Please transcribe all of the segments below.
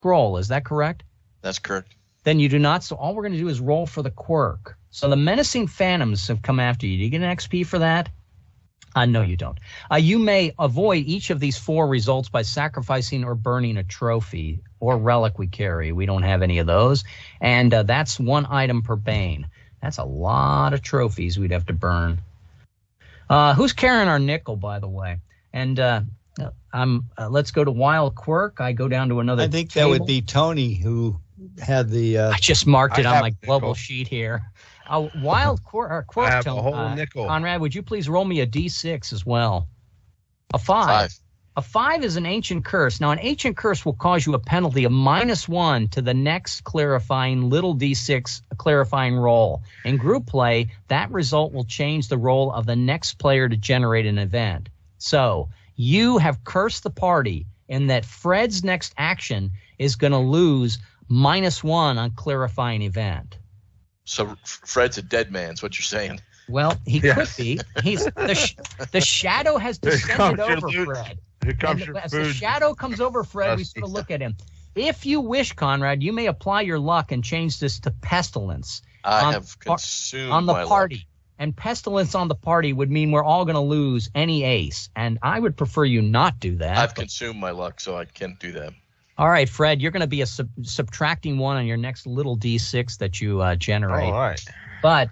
roll. Is that correct? That's correct. Then you do not. So all we're going to do is roll for the quirk. So the menacing phantoms have come after you. Do you get an XP for that? No, you don't. You may avoid each of these 4 results by sacrificing or burning a trophy or relic we carry. We don't have any of those. And that's 1 item per bane. That's a lot of trophies we'd have to burn. Who's carrying our nickel, by the way? And let's go to Wild Quirk. I go down to another I think table. that would be Tony who had the... I just marked it on my global nickel. sheet here. Wild Quirk, I have a whole nickel. Conrad, would you please roll me a D6 as well? A 5. A 5 is an ancient curse. Now, an ancient curse will cause you a penalty of -1 to the next clarifying little D6 clarifying roll. In group play, that result will change the roll of the next player to generate an event. So, you have cursed the party in that Fred's next action is going to lose -1 on clarifying event. So Fred's a dead man, is what you're saying. Well, he could be. He's the shadow has descended over Fred. Here comes your As food. the shadow comes over Fred, we sort of look at him. If you wish, Conrad, you may apply your luck and change this to pestilence. I have consumed on the my party. luck. And pestilence on the party would mean we're all going to lose any ace. And I would prefer you not do that. I've consumed my luck, so I can't do that. All right, Fred, you're going to be subtracting 1 on your next little D6 that you generate. All right. But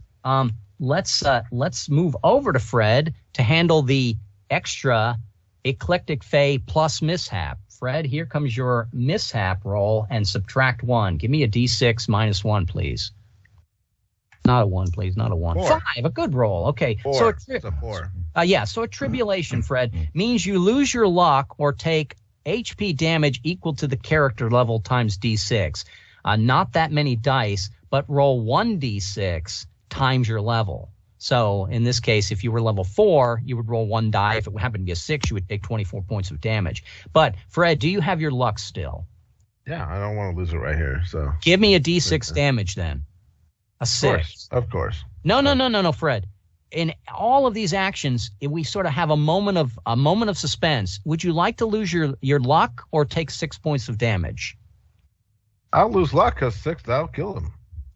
let's move over to Fred to handle the extra eclectic fey plus mishap. Fred, here comes your mishap roll and subtract 1. Give me a D6 -1, please. Not a 1, please. Not a 1. 4. 5, a good roll. Okay. 4. So It's a 4. so a tribulation, Fred, means you lose your luck or take HP damage equal to the character level times D6. Not that many dice, but roll 1d6 times your level. So in this case, if you were level 4, you would roll 1 die. If it happened to be a 6, you would take 24 points of damage. But Fred, do you have your luck still? Yeah, I don't want to lose it right here. So Give me a D6 damage then. A 6. Of course. No, Fred. In all of these actions, we sort of have a moment of suspense. Would you like to lose your luck or take 6 points of damage? I'll lose luck because 6, that'll kill them.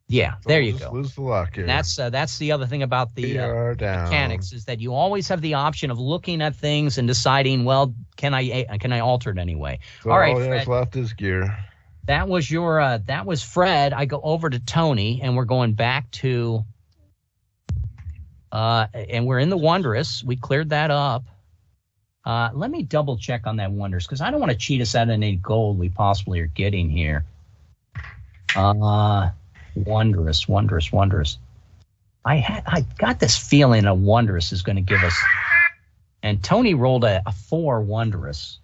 Yeah, So there we'll you just go. lose the luck here. That's the other thing about the We are down. mechanics is that you always have the option of looking at things and deciding, well, can I alter it anyway? So all right, all he Fred. has left is gear. That was Fred. I go over to Tony, and we're going back to, and we're in the Wondrous. We cleared that up. Let me double check on that Wondrous because I don't want to cheat us out of any gold we possibly are getting here. Wondrous. I got this feeling a Wondrous is going to give us, and Tony rolled a 4 Wondrous.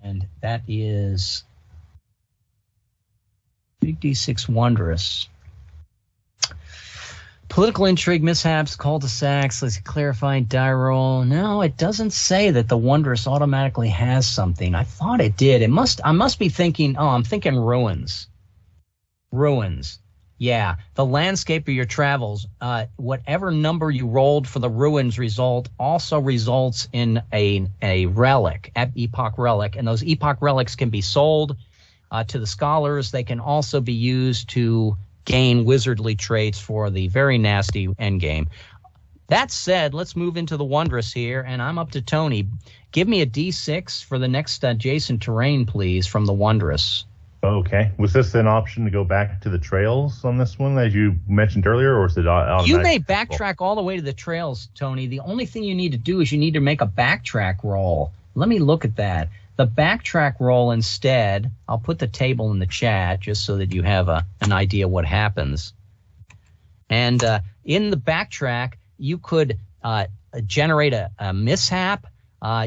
And that is big D6 Wondrous. Political intrigue, mishaps, cul-de-sacs, let's clarify die roll. No, it doesn't say that the Wondrous automatically has something. I thought it did. I must be thinking, I'm thinking ruins. Ruins. Yeah, the landscape of your travels, whatever number you rolled for the ruins result also results in a relic, epoch relic, and those epoch relics can be sold to the scholars. They can also be used to gain wizardly traits for the very nasty endgame. That said, let's move into the Wondrous here, and I'm up to Tony. Give me a D6 for the next adjacent terrain, please, from the Wondrous. Okay. Was this an option to go back to the trails on this one, as you mentioned earlier, or is it automatic? You may backtrack all the way to the trails, Tony. The only thing you need to do is you need to make a backtrack roll. Let me look at that. The backtrack roll instead, I'll put the table in the chat just so that you have an idea what happens. And in the backtrack, you could generate a mishap.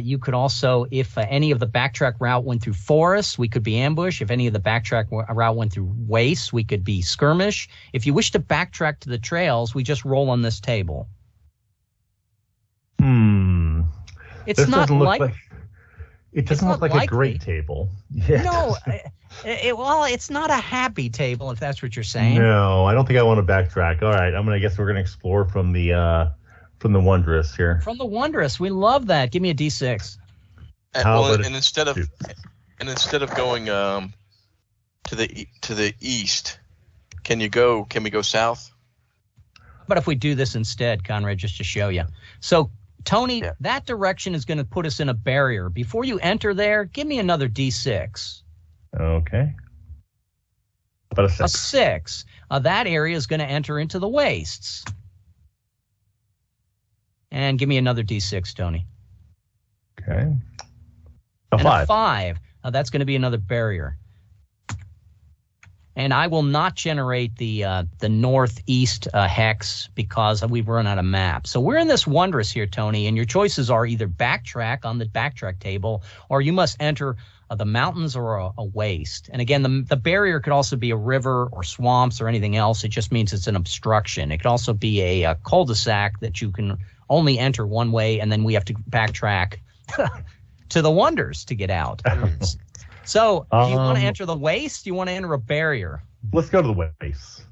You could also, if any of the backtrack route went through forests, we could be ambush. If any of the backtrack route went through wastes, we could be skirmish. If you wish to backtrack to the trails, we just roll on this table. It's This not doesn't look like it doesn't look like likely. a great table. Yeah. No, well, it's not a happy table if that's what you're saying. No, I don't think I want to backtrack. All right, I guess we're gonna explore from the Wondrous here. From the Wondrous, we love that. Give me a D6. And, How well, about and instead of And instead of going to the east, can we go south? But if we do this instead, Conrad, just to show you. So, Tony, that direction is going to put us in a barrier. Before you enter there, give me another D6. Okay. About a 6. A 6. That area is going to enter into the wastes. And give me another D6, Tony. Okay. A 5. A 5. That's going to be another barrier. And I will not generate the northeast hex because we've run out of maps. So we're in this wondrous here, Tony, and your choices are either backtrack on the backtrack table, or you must enter the mountains or a waste. And again, the barrier could also be a river or swamps or anything else. It just means it's an obstruction. It could also be a cul-de-sac that you can only enter one way, and then we have to backtrack to the wonders to get out. So, do you want to enter the waste? Do you want to enter a barrier? Let's go to the waste.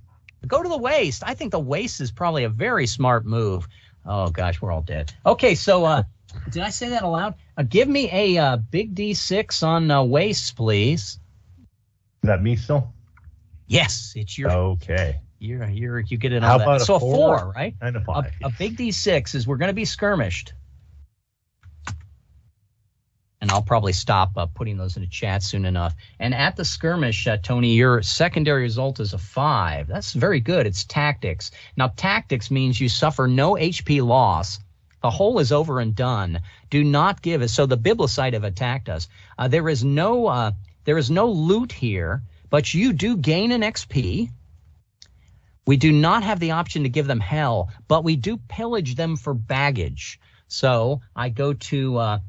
Go to the waste. I think the waste is probably a very smart move. Oh, gosh, we're all dead. Okay, so did I say that aloud? Give me a big D6 on wastes, please. Is that me still? Yes, it's your. Okay. You get it on How that. about so a a 4? 4, right? And a 5. A big D6 is we're going to be skirmished. And I'll probably stop putting those in the chat soon enough. And at the skirmish, Tony, your secondary result is a 5. That's very good. It's tactics. Now, tactics means you suffer no HP loss. The whole is over and done. Do not give us. So the Biblicite have attacked us. There is no loot here, but you do gain an XP. We do not have the option to give them hell, but we do pillage them for baggage. So I go to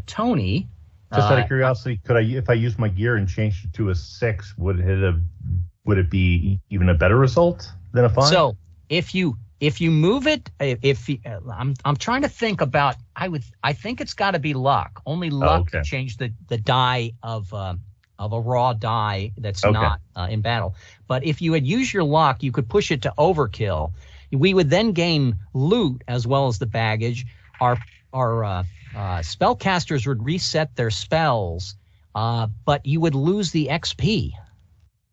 Tony. Just out of curiosity, could I, if I use my gear and changed it to a 6, would it be even a better result than a 5? So if you move it, I'm trying to think about. I think it's got to be luck. Only luck to change the die of a raw die that's not in battle. But if you had used your luck, you could push it to overkill. We would then gain loot as well as the baggage. Our spellcasters would reset their spells, but you would lose the XP.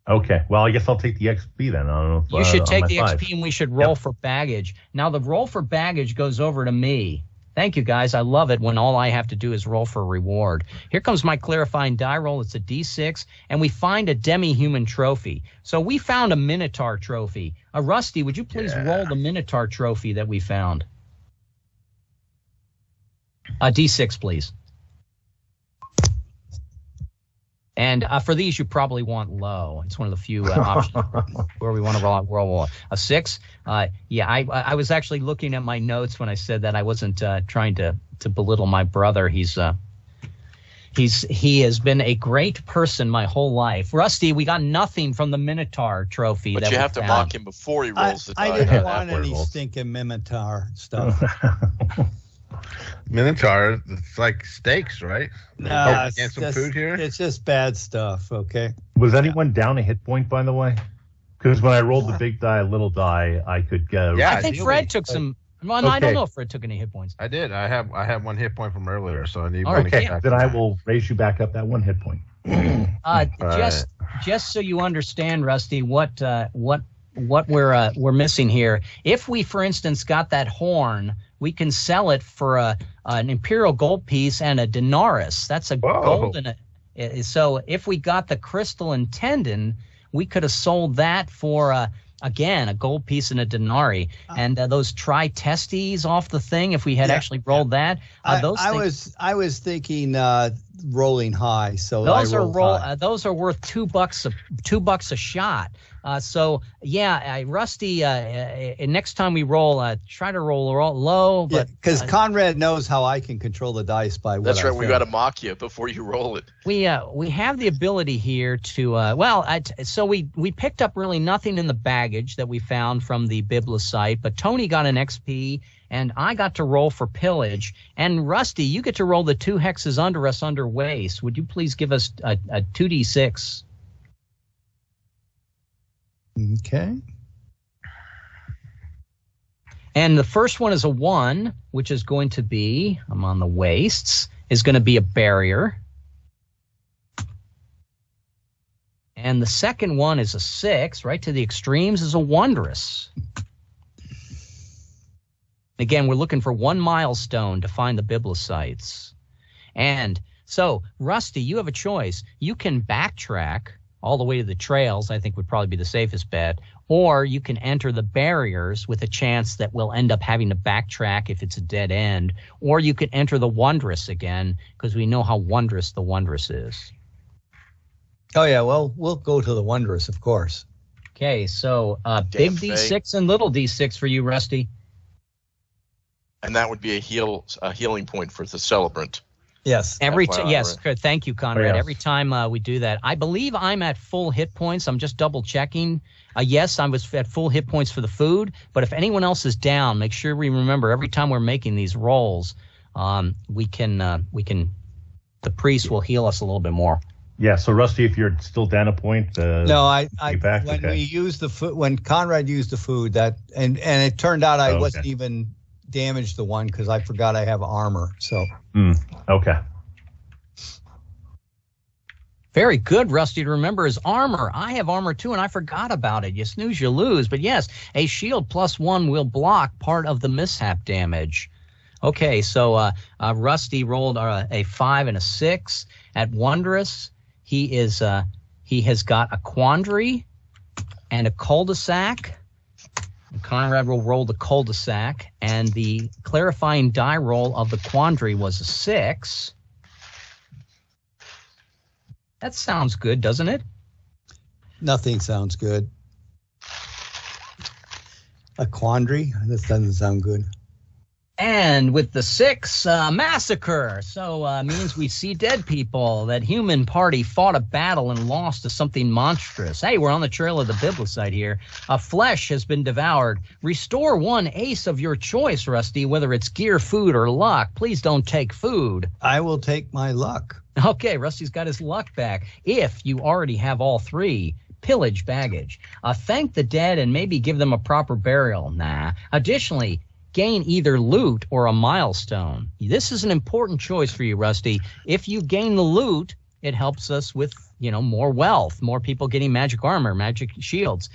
Okay, well, I guess I'll take the XP then. I don't know if, you should take the 5. XP, and we should roll for baggage. Now, the roll for baggage goes over to me. Thank you, guys. I love it when all I have to do is roll for reward. Here comes my clarifying die roll. It's a D6, and we find a demi-human trophy. So we found a Minotaur trophy. Rusty, would you please roll the Minotaur trophy that we found? D6, please. And for these, you probably want low. It's one of the few options where we want to roll a 6. I was actually looking at my notes when I said that. I wasn't trying to belittle my brother. He has been a great person my whole life. Rusty, we got nothing from the Minotaur trophy. But you have to mock him before he rolls the die. I didn't want any stinking Minotaur stuff. Minotaur, it's like steaks, right? No, get some food here. It's just bad stuff. Okay. Was anyone down a hit point, by the way? Because when I rolled the big die, little die, I could go. Yeah, I think Fred took some. Well, I don't know if Fred took any hit points. I did. I have 1 hit point from earlier, so I need. Okay, then I will raise you back up that 1 hit point. Just so you understand, Rusty, what we're missing here. If we, for instance, got that horn, we can sell it for an imperial gold piece and a denarius. That's a gold and so if we got the crystal and tendon, we could have sold that for again a gold piece and a denarii. And those tri-testes off the thing, if we had actually rolled that, I was thinking rolling high. So those those are worth $2 a shot. Rusty, next time we roll, try to roll low. But because Conrad knows how I can control the dice by what that's right. I We got to mock you before you roll it. We have the ability here to so we picked up really nothing in the baggage that we found from the Biblicite, but Tony got an XP and I got to roll for pillage. And Rusty, you get to roll the 2 hexes under us under waste. Would you please give us a 2d6? Okay. And the first one is a 1, which is going to be, I'm on the wastes, is going to be a barrier. And the second one is a 6. Right to the extremes is a wondrous. Again, we're looking for one milestone to find the biblicites. And so, Rusty, you have a choice. You can backtrack all the way to the trails, I think would probably be the safest bet, or you can enter the barriers with a chance that we'll end up having to backtrack if it's a dead end, or you could enter the wondrous again, because we know how wondrous the wondrous is. Oh, yeah, well, we'll go to the wondrous, of course. Okay, so big D6 and little D6 for you, Rusty. And that would be a healing point for the celebrant. Yes. Yes, good. Thank you, Conrad. yes. Every time we do that, I believe I'm at full hit points. I'm just double checking. Yes, I was at full hit points for the food, but if anyone else is down, make sure we remember every time we're making these rolls, we can the priest will heal us a little bit more. Yeah, so Rusty, if you're still down a point, No, back? when Okay. we used the food, when Conrad used the food, that and it turned out I wasn't even damaged the one because I forgot I have armor. So Okay. Very good, Rusty, to remember his armor. I have armor too, and I forgot about it. You snooze, you lose. But yes, a shield +1 will block part of the mishap damage. Okay, so Rusty rolled a 5 and a 6 at Wondrous. He has got a Quandary and a Cul-de-sac. Conrad will roll the cul-de-sac, and the clarifying die roll of the Quandary was a 6. That sounds good, doesn't it? nothing sounds good. A quandary? This doesn't sound good. And with the 6, massacre. So means we see dead people. That human party fought a battle and lost to something monstrous. Hey, we're on the trail of the biblicite here. Flesh has been devoured. Restore 1 ace of your choice, Rusty, whether it's gear, food, or luck. Please don't take food. I will take my luck. Okay, Rusty's got his luck back. If you already have all 3, pillage baggage. Thank the dead and maybe give them a proper burial. Nah. Additionally, gain either loot or a milestone. This is an important choice for you, Rusty. If you gain the loot, it helps us with, more wealth, more people getting magic armor, magic shields,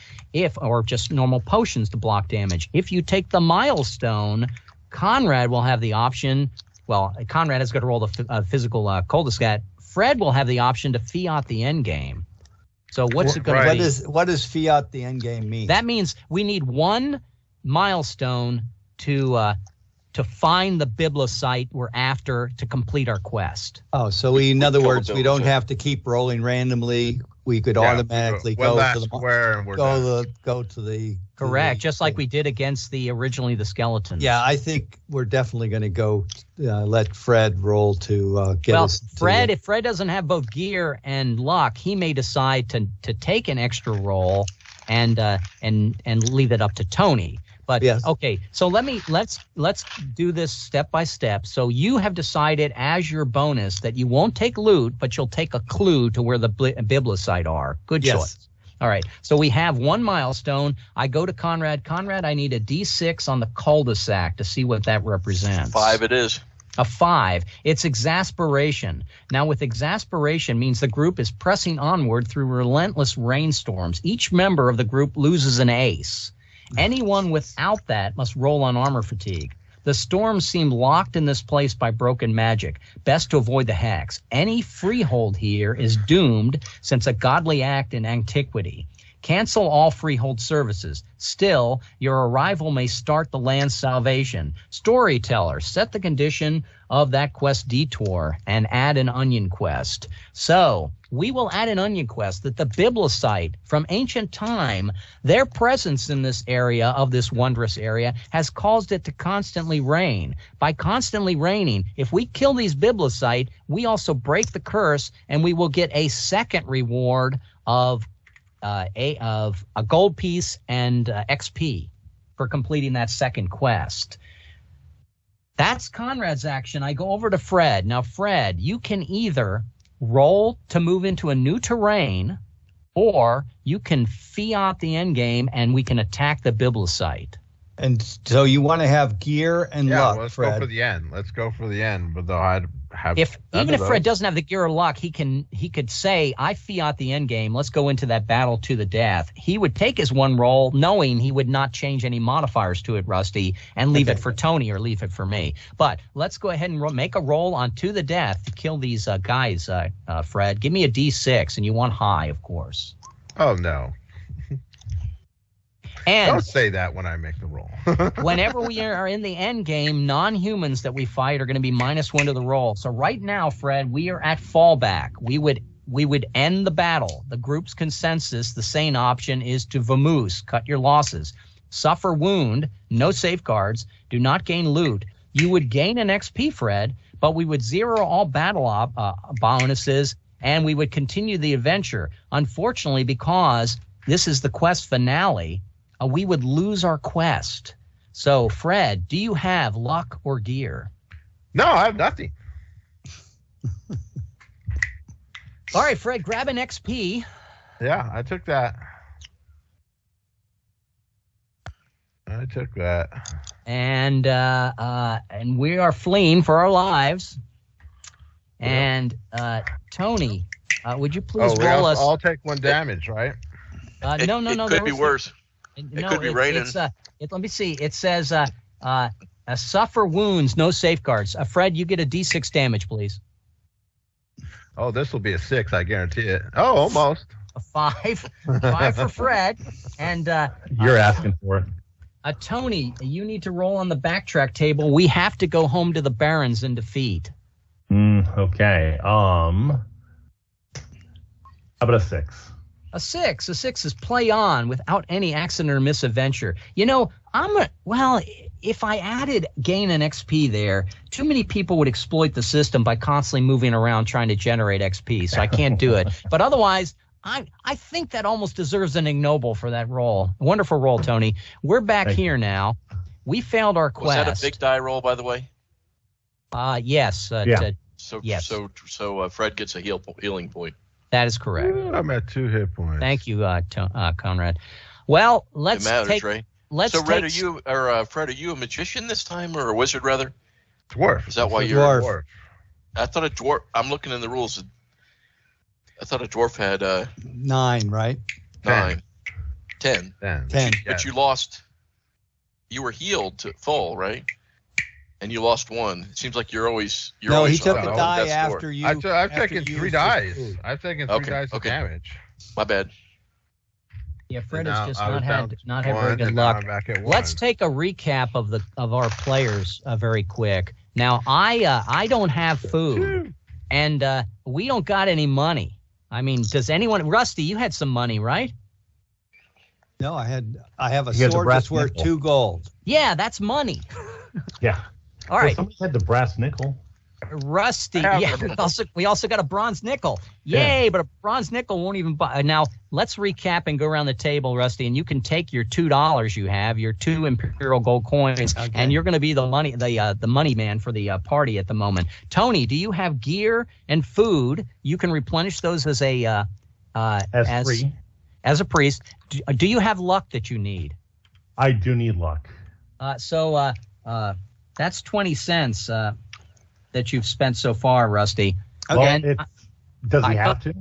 or just normal potions to block damage. If you take the milestone, Conrad will have the option. Well, Conrad has got to roll the physical cul-de-sac. Fred will have the option to fiat the end game. So what's it going to be? What does fiat the end game mean? That means we need 1 milestone to find the biblicite we're after to complete our quest. Oh, so in other words, we don't have to keep rolling randomly. We could automatically go to the square and we're go to the correct, just like we did against originally the skeletons. Yeah, I think we're definitely going to go let Fred roll to get us. Well, if Fred doesn't have both gear and luck, he may decide to take an extra roll and leave it up to Tony. But yes. Okay, so let's do this step by step. So you have decided as your bonus that you won't take loot, but you'll take a clue to where the biblicite are. Good choice. All right, so we have 1 milestone. I go to Conrad. Conrad, I need a D6 on the cul-de-sac to see what that represents. 5 it is. A 5. It's exasperation. Now, with exasperation means the group is pressing onward through relentless rainstorms. Each member of the group loses an ace. Anyone without that must roll on armor fatigue. The storms seem locked in this place by broken magic. Best to avoid the hex. Any freehold here is doomed since a godly act in antiquity. Cancel all freehold services. Still, your arrival may start the land's salvation. Storyteller, set the condition of that quest detour and add an onion quest. So, we will add an onion quest that the biblicite from ancient time, their presence in this area of this wondrous area has caused it to constantly rain. By constantly raining, if we kill these biblicite, we also break the curse and we will get a second reward of a gold piece and XP for completing that second quest. That's Conrad's action. I go over to Fred. Now, Fred, you can either roll to move into a new terrain, or you can fiat the end game and we can attack the biblicite. And so you want to have gear and luck, let's Fred. go for the end. Let's go for the end. But though I'd have Even if Fred doesn't have the gear or luck, he could say, I fiat the end game. Let's go into that battle to the death. He would take his one roll, knowing he would not change any modifiers to it, Rusty, and leave it for Tony or leave it for me. But let's go ahead and make a roll on to the death to kill these guys, Fred. Give me a D6, and you want high, of course. Oh, no. And don't say that when I make the roll. whenever we are in the end game, non-humans that we fight are going to be -1 to the roll. So right now, Fred, we are at fallback. We would end the battle. The group's consensus, the sane option, is to vamoose, cut your losses, suffer wound, no safeguards, do not gain loot. You would gain an XP, Fred, but we would zero all battle bonuses, and we would continue the adventure. Unfortunately, because this is the quest finale, we would lose our quest. So, Fred, do you have luck or gear? No, I have nothing. All right, Fred, grab an XP. Yeah, I took that. And we are fleeing for our lives. And Tony, would you please roll us? I'll take 1 damage, right? No. It could be worse. It could be raining. Let me see. It says suffer wounds, no safeguards. Fred, you get a D6 damage, please. Oh, this will be a 6, I guarantee it. Oh, almost. A 5. 5 for Fred. And you're asking for it. Tony, you need to roll on the backtrack table. We have to go home to the Barrens and defeat. Okay. How about a 6? A 6. A 6 is play on without any accident or misadventure. You know, if I added gain and XP there, too many people would exploit the system by constantly moving around trying to generate XP, so I can't do it. But otherwise, I think that almost deserves an ignoble for that roll. Wonderful roll, Tony. We're back here now. We failed our quest. Was that a big die roll, by the way? Yes. Yes. So Fred gets a healing point. That is correct. I'm at 2 hit points. Thank you, Conrad. Well, let's it matters, take. Ray. Let's so, take. Fred, are you a magician this time, or a wizard rather? Dwarf. Is that why you're dwarf? A dwarf? I thought a dwarf. I'm looking in the rules. I thought a dwarf had 9, right? 9, 10. 10. But you lost. You were healed to full, right? And you lost 1. It seems like you're always. No, he took a on die death's door. after you. I've taken 3 dice. I've taken 3 Okay, dice of okay. damage. My bad. Yeah, Fred And has now just I was not down had very 1, good and now luck. I'm back at 1. Let's take a recap of our players very quick. Now, I don't have food, and we don't got any money. I mean, does anyone? Rusty, you had some money, right? No, I have a He has a sword brass that's worth nickel. 2 gold. Yeah, that's money. Yeah. All right, Somebody had the brass nickel. Rusty. I have Yeah, we also got a bronze nickel. Yay! Yeah. But a bronze nickel won't even buy. Now let's recap and go around the table, Rusty, and you can take your $2 you have, your 2 imperial gold coins, and you're going to be the money man for the party at the moment. Tony, do you have gear and food? You can replenish those as a as a priest. Do you have luck that you need? I do need luck. So that's 20 cents that you've spent so far, Rusty. Okay. Well, And does he have to?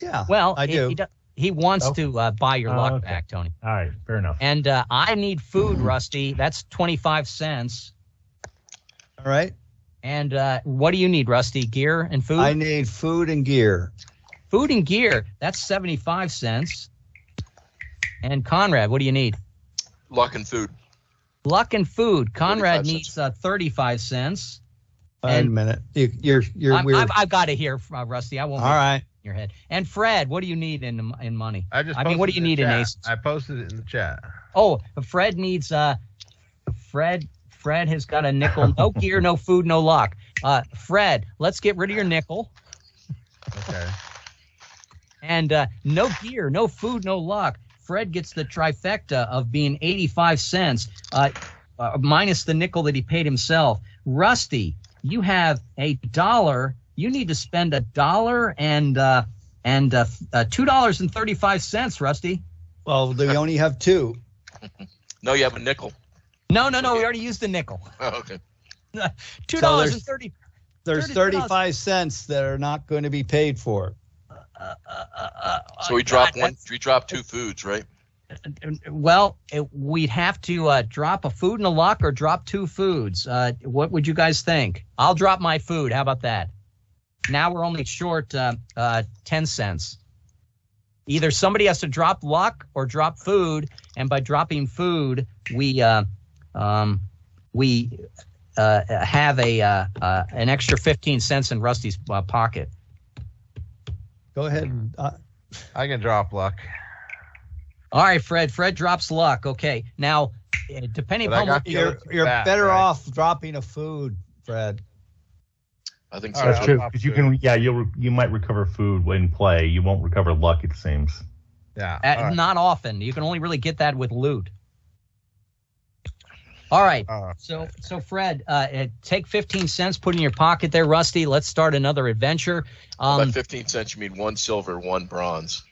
Yeah. well, I do. He wants Oh. to buy your luck Okay. back, Tony. All right, fair enough. And I need food, Rusty. That's 25 cents. All right. And what do you need, Rusty? Gear and food? I need food and gear. Food and gear. That's 75 cents. And Conrad, what do you need? Luck and food. Luck and food. Conrad 45 needs 35 cents. Wait a And- minute. You're weird. I've got it here, Rusty. I won't All make it right. in your head. And Fred, what do you need in money? I mean, what do you need in chat. aces? I posted it in the chat. Oh, Fred needs Fred has got a nickel. No gear, no food, no luck. Fred, let's get rid of your nickel. Okay. And no gear, no food, no luck. Fred gets the trifecta of being 85 cents minus the nickel that he paid himself. Rusty, you have $1. You need to spend $1 and $2.35, Rusty. Well, they only have 2. No, you have a nickel. No. We already used the nickel. Oh, okay. $2.30. There's 35 cents that are not going to be paid for. So we drop one. We drop 2 foods, right? Well, we'd have to drop a food and a luck, or drop 2 foods. What would you guys think? I'll drop my food. How about that? Now we're only short 10 cents. Either somebody has to drop luck or drop food, and by dropping food, we have an extra 15 cents in Rusty's pocket. Go ahead. I can drop luck. All right, Fred. Fred drops luck. Okay. Now, depending But I upon got what the You're, other 2 you're back, better right? off dropping a food, Fred. I think All so. right, That's true, I'll because you drop can. You might recover food when play. You won't recover luck, it seems. Yeah. all right. Not often. You can only really get that with loot. All right. So Fred, take 15 cents, put in your pocket there, Rusty. Let's start another adventure. By 15 cents, you mean 1 silver, 1 bronze.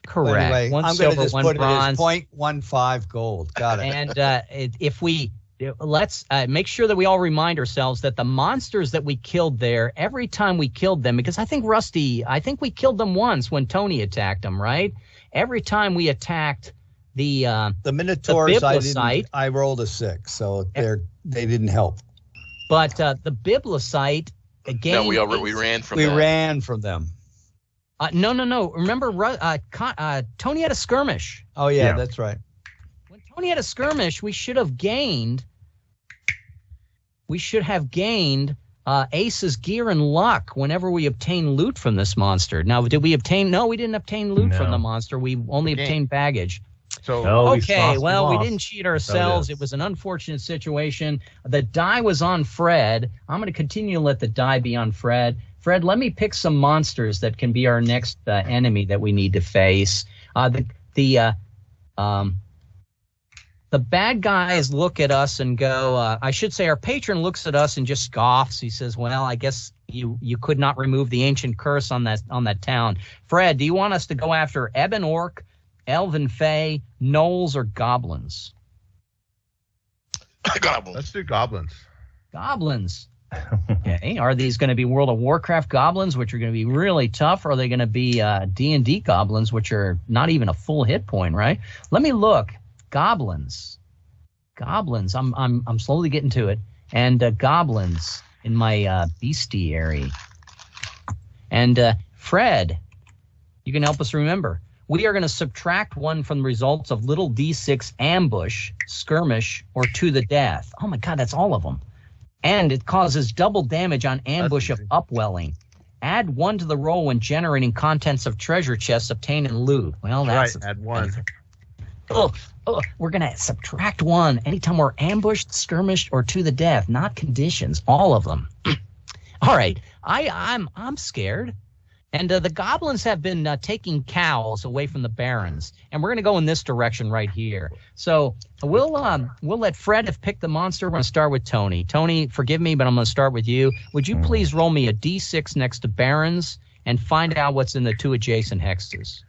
Correct. Anyway, One I'm going to silver, just one put bronze. it as 0.15 gold. Got it. And let's make sure that we all remind ourselves that the monsters that we killed there, every time we killed them, because I think we killed them once when Tony attacked them, right? Every time we attacked the Minotaurs, Biblicite, I rolled a 6, so they didn't help. but the Biblicite again. No, we ran from. We that. ran from them. No. Remember, Tony had a skirmish. Oh yeah, Yeah. that's right. When Tony had a skirmish, we should have gained Ace's gear and luck whenever we obtain loot from this monster. Now, did we obtain? No, we didn't obtain loot from No. the monster. We only obtained baggage. So Oh, we Okay, lost, well, we lost. didn't cheat ourselves. That is. It was an unfortunate situation. The die was on Fred. I'm going to continue to let the die be on Fred. Fred, let me pick some monsters that can be our next enemy that we need to face. The bad guys look at us and go, I should say our patron looks at us and just scoffs. He says, well, I guess you could not remove the ancient curse on that town. Fred, do you want us to go after Ebon Orc, Elven Fae, Gnolls, or Goblins? Goblins. let's do goblins. Goblins. Okay. Are these going to be World of Warcraft goblins, which are going to be really tough, or are they going to be D&D goblins, which are not even a full hit point, right? Let me look. Goblins. I'm slowly getting to it. And goblins in my bestiary. And Fred, you can help us remember. We are going to subtract 1 from the results of little D6 ambush, skirmish, or to the death. Oh my God, that's all of them. And it causes double damage on ambush of upwelling. Add 1 to the roll when generating contents of treasure chests obtained in loot. Well, that's Right, add 1. We're going to subtract 1 anytime we're ambushed, skirmished, or to the death. Not conditions, all of them. All right, I'm scared. And the goblins have been taking cows away from the barons, and we're going to go in this direction right here. So we'll let Fred have picked the monster. We're going to start with Tony. Tony, forgive me, but I'm going to start with you. Would you please roll me a d6 next to barons and find out what's in the 2 adjacent hexes?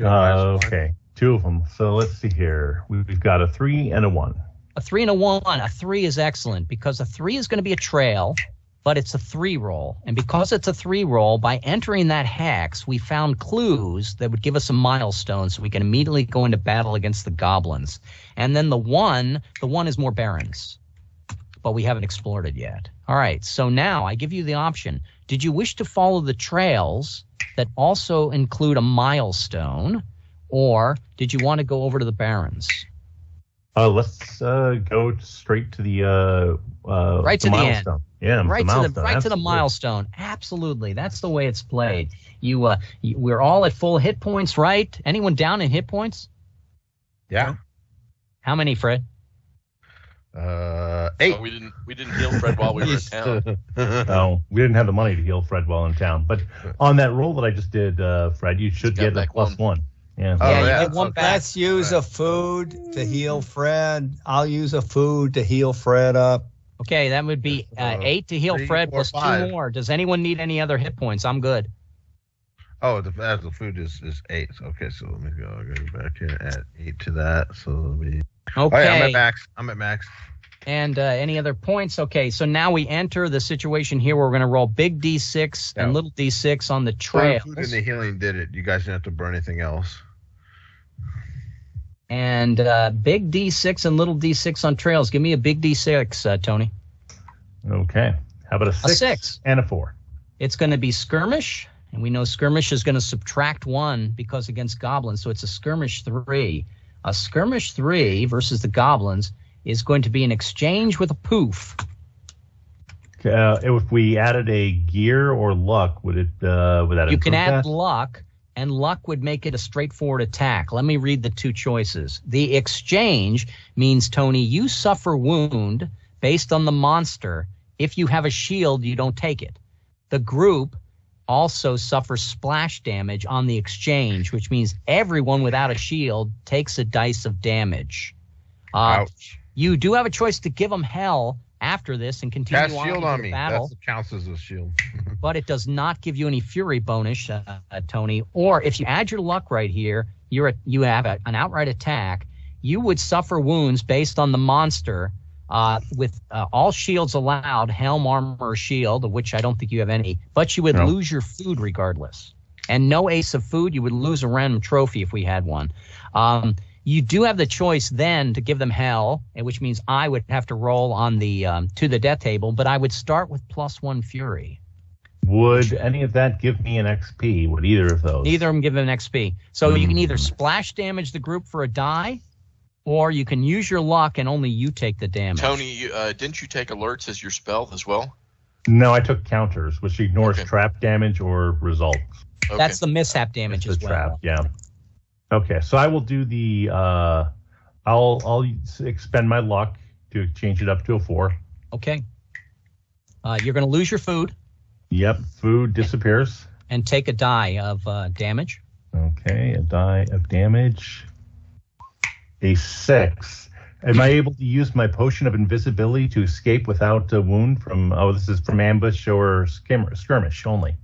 Okay, 2 of them. So let's see here. We've got a 3 and a 1. A 3 and a 1. A 3 is excellent because a 3 is going to be a trail, but it's a 3 roll. And because it's a 3 roll, by entering that hex, we found clues that would give us a milestone so we can immediately go into battle against the goblins. And then the 1 is more barons, but we haven't explored it yet. All right, so now I give you the option. Did you wish to follow the trails that also include a milestone, or did you want to go over to the barons? Let's go straight to the Right to the end. milestone. Yeah, Right the to milestone. the Absolutely. milestone. Absolutely, that's the way it's played. We're all at full hit points, right? Anyone down in hit points? Yeah. How many, Fred? 8. Oh, we didn't heal Fred while we were in town. No, we didn't have the money to heal Fred while in town. But on that roll that I just did, Fred, you should got get a back +1. Yeah. Oh, Yeah, you yeah. get 1 back. Let's use a food to heal Fred. I'll use a food to heal Fred up. Okay, that would be 8 to heal 3, Fred 4, plus 5. 2 more. Does anyone need any other hit points? I'm good. Oh, the food is 8. Okay, so let me go. I'll go back here and add 8 to that. So it'll be Okay. Right, I'm at max. And any other points? Okay, so now we enter the situation here where we're going to roll big D6 and little D6 on the trails. Food and the healing did it. You guys didn't have to burn anything else. And big D6 and little D6 on trails. Give me a big D6, Tony. Okay. How about a 6? A 6. And a 4. It's going to be skirmish, and we know skirmish is going to subtract 1 because against goblins, so it's a skirmish 3. A skirmish 3 versus the goblins is going to be an exchange with a poof. If we added a gear or luck, would that You can add that? luck, and luck would make it a straightforward attack. Let me read the 2 choices. The exchange means, Tony, you suffer wound based on the monster. If you have a shield, you don't take it. The group also suffers splash damage on the exchange, which means everyone without a shield takes a dice of damage. Ouch. You do have a choice to give them hell after this and continue Cast on shield into on the me. battle. That counts as a shield. But it does not give you any fury bonus, Tony. Or if you add your luck right here, you have an outright attack. You would suffer wounds based on the monster with all shields allowed, helm, armor, or shield, of which I don't think you have any. But you would lose your food regardless. And no ace of food, you would lose a random trophy if we had one. You do have the choice then to give them hell, which means I would have to roll on the to the death table, but I would start with +1 fury. Would any of that give me an XP? Would either of those? Neither of them give an XP. So you can either splash damage the group for a die, or you can use your luck and only you take the damage. Tony, didn't you take alerts as your spell as well? No, I took counters, which ignores trap damage or results. Okay. That's the mishap damage as well. Trap, yeah. Okay, so I will do the. I'll expend my luck to change it up to a 4. Okay. You're going to lose your food. Yep, food disappears. And take a die of damage. Okay, a die of damage. A 6. Am I able to use my potion of invisibility to escape without a wound from? Oh, this is from ambush or skirmish only.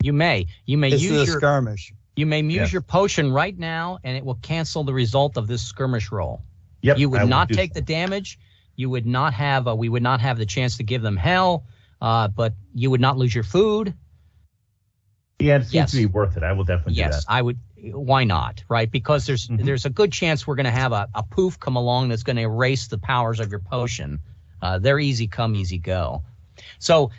You may. This use is a your skirmish. You may use your potion right now, and it will cancel the result of this skirmish roll. Yep. You would not take the damage. You would not have. We would not have the chance to give them hell. But you would not lose your food. Yeah, it seems to be worth it. I will definitely do that. Yes, I would. Why not? Right? Because there's a good chance we're going to have a poof come along that's going to erase the powers of your potion. They're easy come, easy go. So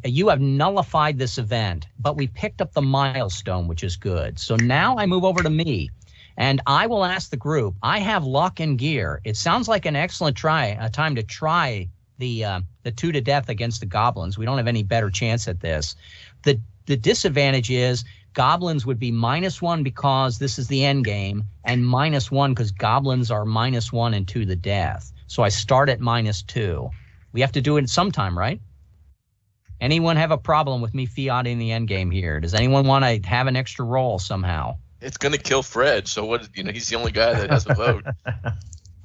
you have nullified this event, but we picked up the milestone, which is good. So now I move over to me, and I will ask the group. I have luck and gear. It sounds like an excellent time to try the 2 to death against the goblins. We don't have any better chance at this. The disadvantage is goblins would be -1 because this is the end game, and -1 because goblins are -1 and 2 to death. So I start at -2. We have to do it sometime, right? Anyone have a problem with me fiating the end game here? Does anyone want to have an extra roll somehow? It's going to kill Fred, so what? He's the only guy that has a vote.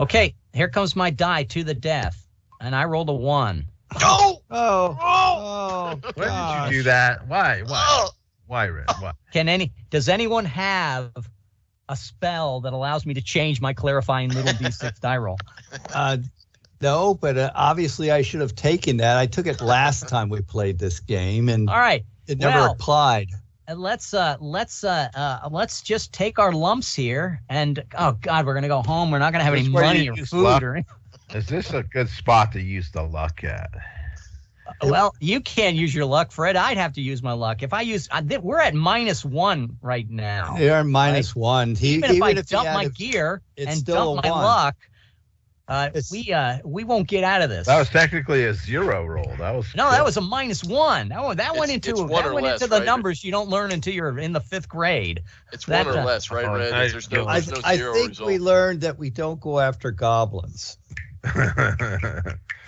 Okay, here comes my die to the death, and I rolled a 1. Oh! Oh, Why did you do that? Why? Why, Red? Why? Does anyone have a spell that allows me to change my clarifying little D6 die roll? No, but obviously I should have taken that. I took it last time we played this game, and all right, it never applied. Let's just take our lumps here, and oh god, we're gonna go home. We're not gonna have any money or food or anything. Is this a good spot to use the luck at? Well, you can't use your luck, Fred. I'd have to use my luck. If I use, we're at -1 right now. They're -1. Even if I dump my gear and dump my luck, we won't get out of this. That was technically a 0 roll. That was that was a -1. That went into the numbers you don't learn until you're in the 5th grade. It's 1 or less, right, Red? There's no I zero think result. we learned that we don't go after goblins.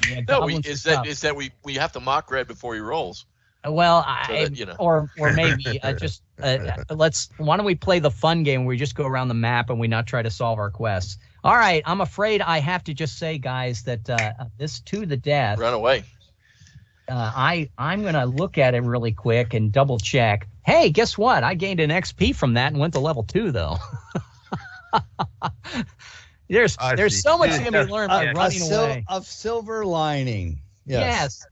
Yeah, no, is that we have to mock Red before he rolls. Well, so or maybe just why don't we play the fun game where we just go around the map and we not try to solve our quests. All right, I'm afraid I have to just say, guys, that this to the death. Run away. I'm gonna look at it really quick and double check. Hey, guess what? I gained an XP from that and went to level 2 though. There's so much Yeah, going to be learned by running away. A silver lining. Yes.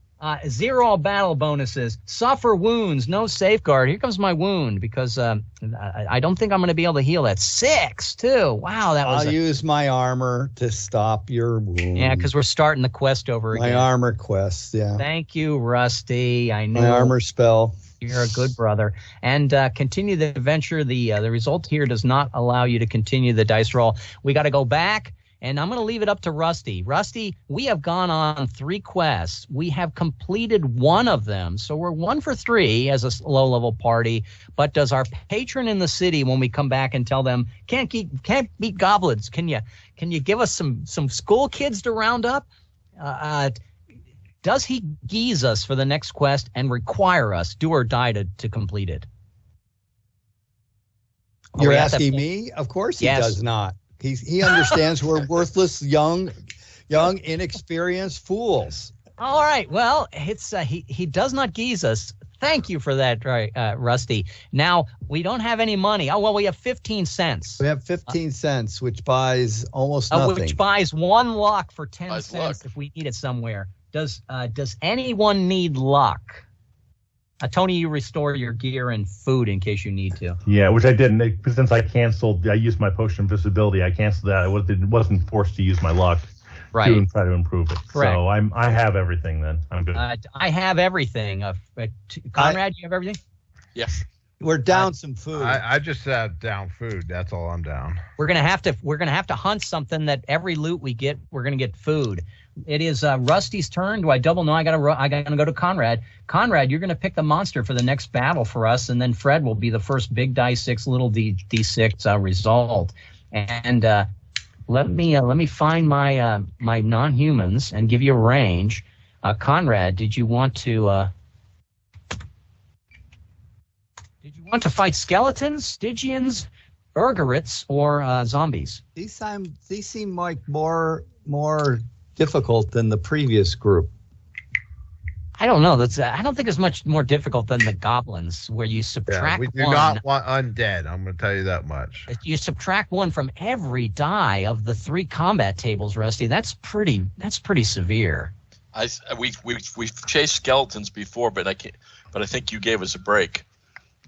0 battle bonuses. Suffer wounds. No safeguard. Here comes my wound because I don't think I'm going to be able to heal that. 6 too. Wow, that was. I'll use my armor to stop your wound. Yeah, because we're starting the quest over again. My armor quest. Yeah. Thank you, Rusty. I know. My armor spell. You're a good brother. And continue the adventure. The result here does not allow you to continue the dice roll. We got to go back. And I'm going to leave it up to Rusty. Rusty, we have gone on 3 quests. We have completed one of them. So we're 1 for 3 as a low-level party. But does our patron in the city, when we come back and tell them, can't beat goblins, can you give us some school kids to round up? Does he geese us for the next quest and require us, do or die, to complete it? You're asking me? Of course he does not. He understands we're worthless, young, inexperienced fools. All right. Well, it's he does not geese us. Thank you for that, Rusty. Now, we don't have any money. Oh, well, we have 15 cents. We have 15 cents, which buys almost nothing. Which buys 1 luck for 10 cents if we need it somewhere. Does anyone need luck? Tony, you restore your gear and food in case you need to. Yeah, which I didn't. Since I used my potion of invisibility. I canceled that. I wasn't forced to use my luck to try to improve it. Correct. So I have everything then. I'm good. I have everything. Conrad, you have everything? Yes. We're down some food. I just had down food. That's all I'm down. We're gonna have to hunt something that every loot we get, we're gonna get food. It is Rusty's turn. Do I double? No, I gotta go to Conrad. Conrad, you're gonna pick the monster for the next battle for us, and then Fred will be the first big die 6, little d6 result. And let me find my my non-humans and give you a range. Conrad, did you want to fight skeletons, Stygians, Urgorits, or zombies? These seem like more difficult than the previous group. I don't know. I don't think it's much more difficult than the goblins, where you subtract we do one. not want undead. I'm going to tell you that much. You subtract 1 from every die of the 3 combat tables, Rusty. That's pretty severe. We've chased skeletons before, but I think you gave us a break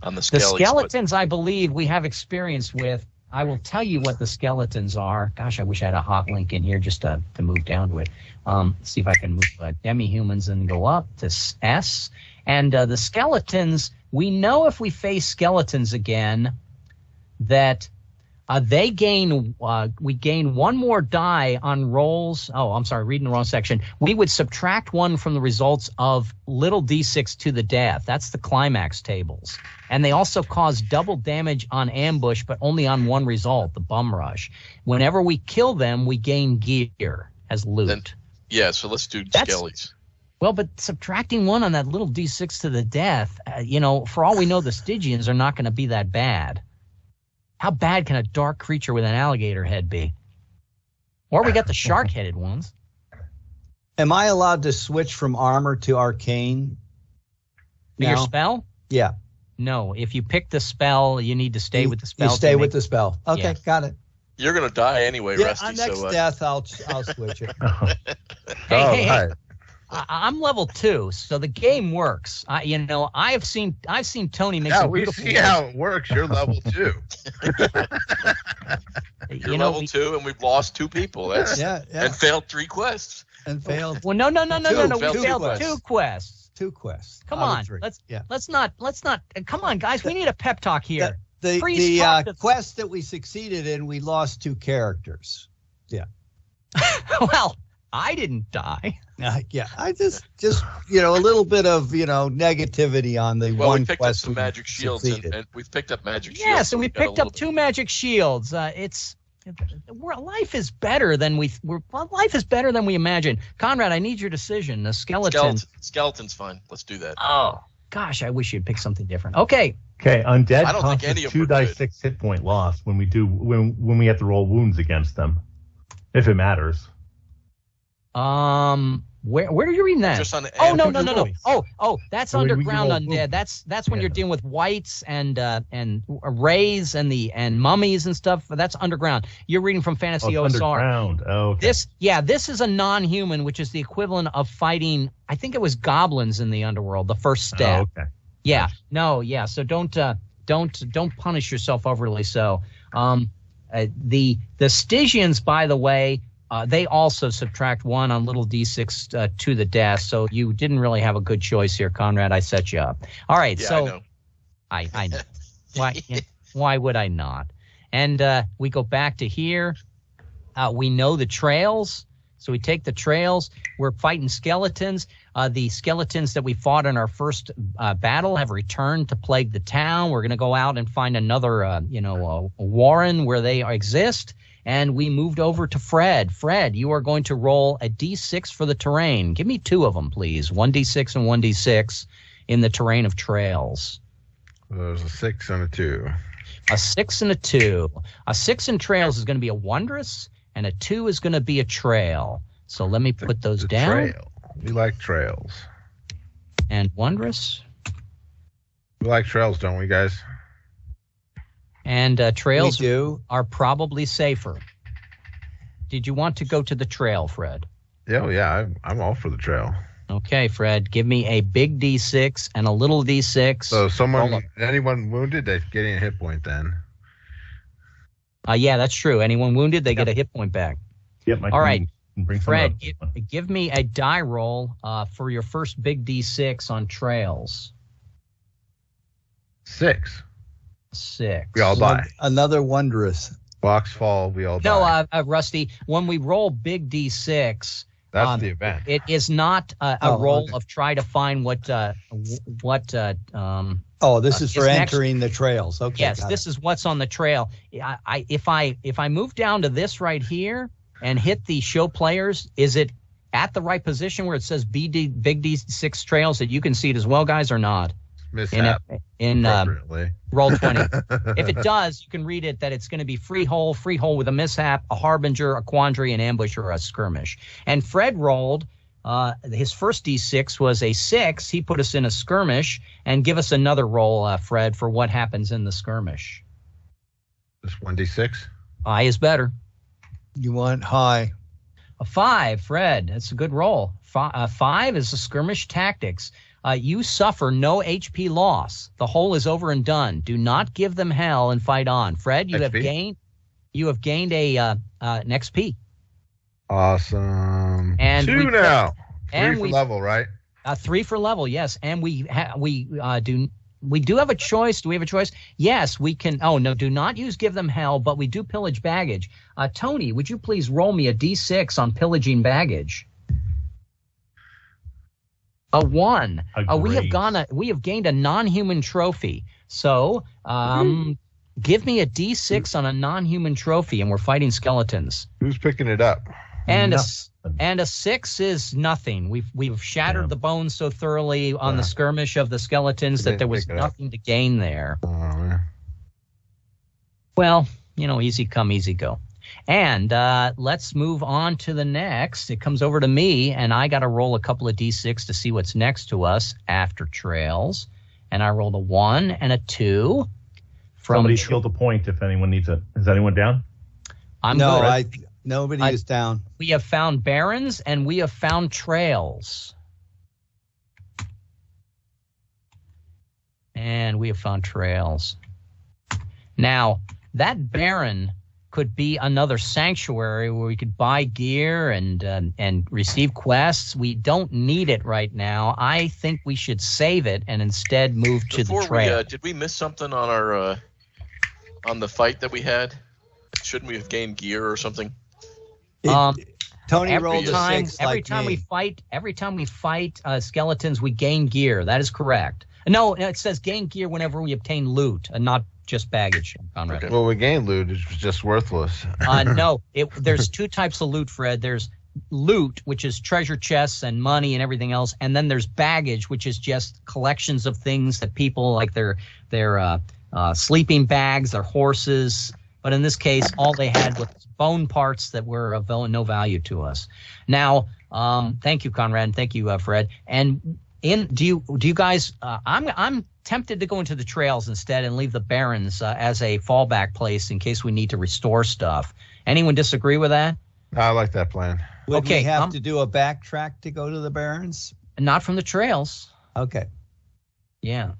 on the skeletons. The skeletons, I believe, we have experience with. I will tell you what the skeletons are. Gosh, I wish I had a hot link in here just to move down to it. See if I can move demi-humans and go up to S. And the skeletons, we know if we face skeletons again that we gain 1 more die on rolls. Oh, I'm sorry, reading the wrong section. We would subtract 1 from the results of little d6 to the death. That's the climax tables. And they also cause double damage on ambush, but only on 1 result, the bum rush. Whenever we kill them, we gain gear as loot. So let's do skellies. Well, but subtracting 1 on that little d6 to the death, for all we know, the Stygians are not going to be that bad. How bad can a dark creature with an alligator head be? Or we got the shark-headed ones. Am I allowed to switch from armor to arcane? Your spell? Yeah. No. If you pick the spell, you need to stay with the spell. You stay with the spell. Okay, got it. You're going to die anyway, Rusty. On next death, I'll switch it. Hey. I'm level 2, so the game works. I've seen Tony make some beautiful. Yeah, we see how it works. You're level 2. You're level 2, and we've lost 2 people. And failed 3 quests. And failed. Well, no. We failed 2 quests. 2 quests. Come on, let's not. Come on, guys. We need a pep talk here. The quest that we succeeded in, we lost 2 characters. Yeah. Well, I didn't die. I just a little bit of negativity on the one we picked quest. Up some magic shields, and we've picked up magic shields. Yes, and we picked up 2 magic shields. Life is better than we imagine. Conrad, I need your decision. The skeleton's fine. Let's do that. Oh gosh, I wish you'd pick something different. Okay, undead I don't think costs any us of them 2 die 6 hit point loss when when we have to roll wounds against them, if it matters. Where are you reading that? Just on the no. That's So when you underground roll undead. That's when Yeah. you're dealing with whites and rays and mummies and stuff. That's underground. You're reading from Fantasy OSR. Underground. Oh, okay. This is a non-human, which is the equivalent of fighting. I think it was goblins in the underworld. The first step. Oh, okay. Yeah. No. Yeah. So don't punish yourself overly. So, the Stygians, by the way, they also subtract 1 on little d6 to the death. So you didn't really have a good choice here, Conrad. I set you up. All right. Yeah, So I know. Why would I not? And we go back to here. We know the trails. So we take the trails. We're fighting skeletons. The skeletons that we fought in our first battle have returned to plague the town. We're going to go out and find another, a warren where they exist. And we moved over to Fred. Fred, you are going to roll a d6 for the terrain. Give me 2 of them, please. 1d6 and 1d6 in the terrain of trails. There's a 6 and a 2. A 6 and a 2. A 6 in trails is going to be a wondrous, and a 2 is going to be a trail. So let me put those The down. Trail. We like trails. And wondrous. We like trails, don't we, guys? And trails We do. are probably safer. Did you want to go to the trail, Fred? Yeah, I'm all for the trail. Okay, Fred, give me a big D6 and a little D6. So anyone wounded, they're getting a hit point then. Yeah, that's true. Anyone wounded, they get a hit point back. Yep. All right, Bring some Fred, up. give me a die roll for your first big D6 on trails. 6. 6. We all die. Another wondrous. Blocks fall, we all die. No, Rusty, when we roll big D6, That's the event. it is not a roll of try to find what Oh, this is for next. entering the trails. Okay. Yes, got this it. is what's on the trail. If I move down to this right here and hit the show players, is it at the right position where it says big D6 trails that you can see it as well, guys, or not? Mishap. In appropriately. roll 20. If it does, you can read it that it's going to be free hole with a mishap, a harbinger, a quandary, an ambush, or a skirmish. And Fred rolled. His first D6 was a 6. He put us in a skirmish. And give us another roll, Fred, for what happens in the skirmish. Just 1d6. High is better. You want high. A 5, Fred. That's a good roll. 5 is the skirmish tactics. You suffer no HP loss. The hole is over and done. Do not give them hell and fight on. Fred, you XP? have gained an XP. Awesome. And 2 now. 3 and for we- level, right? 3 for level, yes. And we do have a choice. Do we have a choice? Yes, we can. Oh, no, do not use give them hell, but we do pillage baggage. Tony, would you please roll me a D6 on pillaging baggage? A 1. We have gained a non-human trophy. So, give me a D6 on a non-human trophy, and we're fighting skeletons. Who's picking it up? And a 6 is nothing. We've shattered the bones so thoroughly on the skirmish of the skeletons that there was nothing to gain there. Oh, man. Well, easy come, easy go. And let's move on to the next. It comes over to me, and I got to roll a couple of D6 to see what's next to us after trails. And I rolled a 1 and a 2. Somebody killed a point if anyone needs it. Is anyone down? Nobody is down. We have found barrens, and we have found trails. And we have found trails. Now, that barren could be another sanctuary where we could buy gear and receive quests. We don't need it right now. I think we should save it and instead move to the trail. Did we miss something on our on the fight that we had? Shouldn't we have gained gear or something? Tony rolled a 6 every time we fight skeletons, we gain gear. That is correct. No, it says gain gear whenever we obtain loot, and not just baggage, Conrad. Okay. Well, we gained loot. It's just worthless. No, there's 2 types of loot, Fred. There's loot, which is treasure chests and money and everything else, and then there's baggage, which is just collections of things that people like their sleeping bags, their horses, But in this case, all they had was bone parts that were of no value to us. Now, thank you, Conrad, and thank you, Fred. And do you guys? I'm tempted to go into the trails instead and leave the barrens as a fallback place in case we need to restore stuff. Anyone disagree with that? I like that plan. Would we have to do a backtrack to go to the barrens? Not from the trails. Okay. Yeah.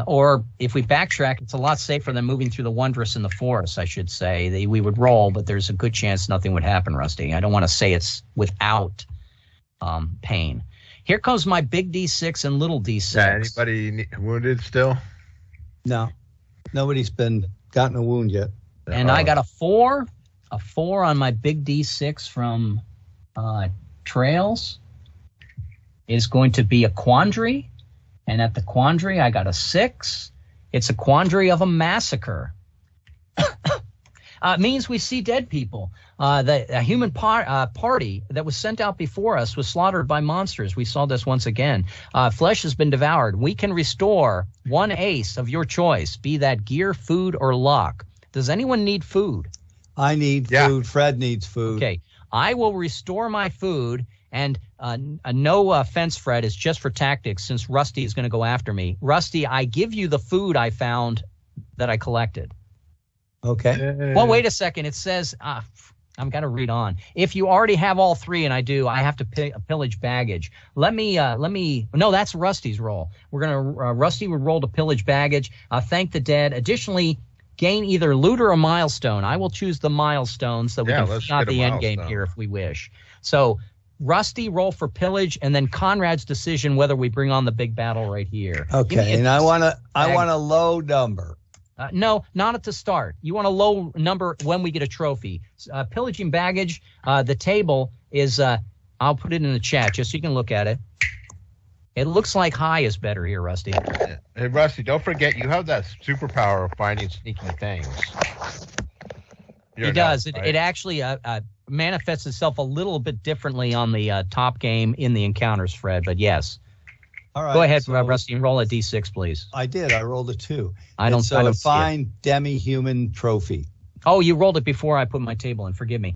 Or if we backtrack, it's a lot safer than moving through the wondrous in the forest, I should say. We would roll, but there's a good chance nothing would happen, Rusty. I don't want to say it's without pain. Here comes my big D6 and little D6. Yeah, anybody wounded still? No. Nobody's gotten a wound yet. And I got a 4 on my big D6 from trails. Is going to be a quandary. And at the quandary, I got a 6. It's a quandary of a massacre. It means we see dead people. The human party that was sent out before us was slaughtered by monsters. We saw this once again. Flesh has been devoured. We can restore 1 ace of your choice, be that gear, food, or luck. Does anyone need food? I need food. Fred needs food. Okay. I will restore my food. And no offense, Fred, it's just for tactics since Rusty is going to go after me. Rusty, I give you the food I found that I collected. Okay. Well, wait a second. It says, I've got to read on. If you already have all 3, and I do, I have to pillage baggage. No, that's Rusty's roll. We're going to, Rusty would roll to pillage baggage. Thank the dead. Additionally, gain either loot or a milestone. I will choose the milestone so we can start the end game here if we wish. So, Rusty, roll for pillage, and then Conrad's decision whether we bring on the big battle right here. Okay, and I want a low number. No, not at the start. You want a low number when we get a trophy. Pillaging baggage, the table is, I'll put it in the chat just so you can look at it. It looks like high is better here, Rusty. Hey, Rusty, don't forget you have that superpower of finding sneaky things. It does. Right? It actually manifests itself a little bit differently on the top game in the encounters, Fred, but yes. All right. Go ahead, Rusty, and roll a D6, please. I did. I rolled a 2. I don't find demi-human trophy. Oh, you rolled it before I put my table in. Forgive me.